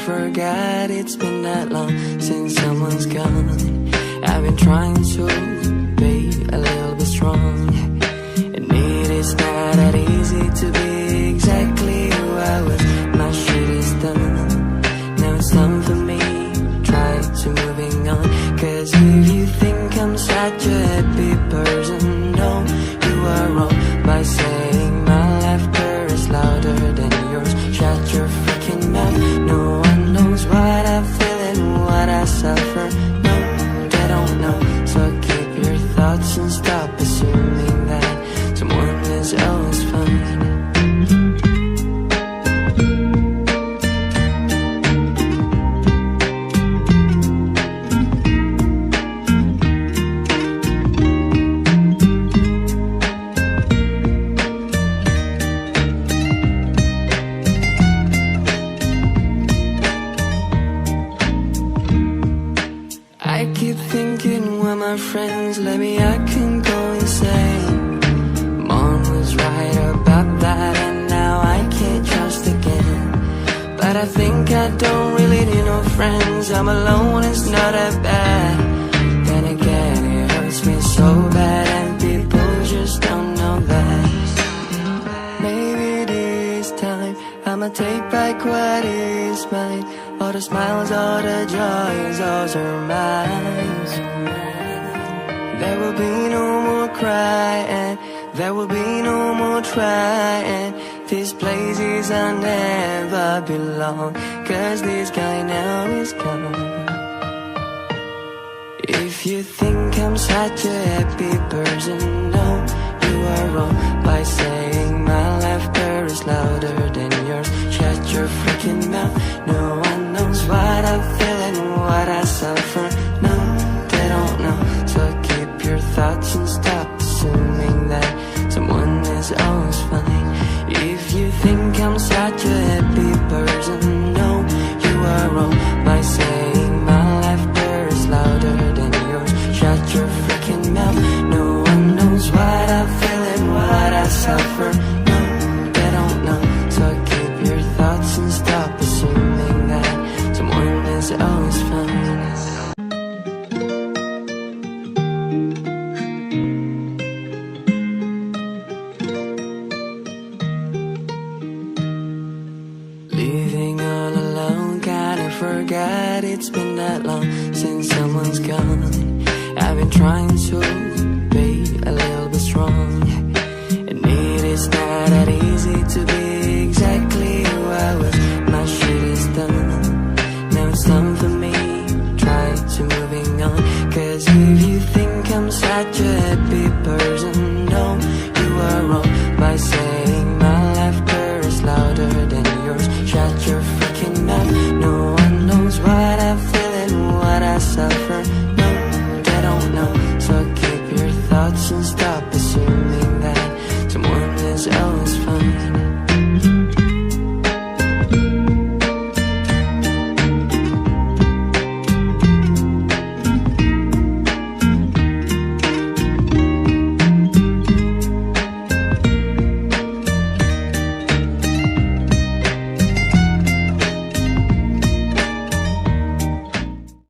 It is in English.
forgot it's been that long since someone's gone. I've been trying to be a little bit strong. Admit it's not that easy to be exactly who I was. My shit is done. Now it's time for me. Try to moving on. Cause if you think I'm such a happy person, no, you are wrong by saying my laughter is louder than yours. Shut your freaking mouth. No one knows what I feel and what I suffer. No, they don't know. So keep your thoughts and stop assuming that someone is always fine. I keep thinking when my friends let me, I can go insane. Mom was right about that and now I can't trust again. But I think I don't really need no friends. I'm alone, it's not that bad. Then again, it hurts me so bad and people just don't know that. Maybe this time I'ma take back what is mine. All the smiles, all the joys, those are mine. There will be no more crying, there will be no more trying. This place is I never belong, cause this guy now is gone. If you think I'm such a happy person, no, you are wrong by saying my laughter is louder than yours. Shut your freaking mouth. No one knows what I feel and what I suffer. No, they don't know. So keep your thoughts and stop assuming that someone is always fine. If you think I'm such a happy person, no, you are wrong by saying my laughter is louder than yours. Shut your freaking mouth. No one knows what I feel and what I suffer. No, they don't know. So keep your thoughts and stop assuming that someone is always fine. Living all alone, kinda forgot it's been that long since someone's gone. I've been trying to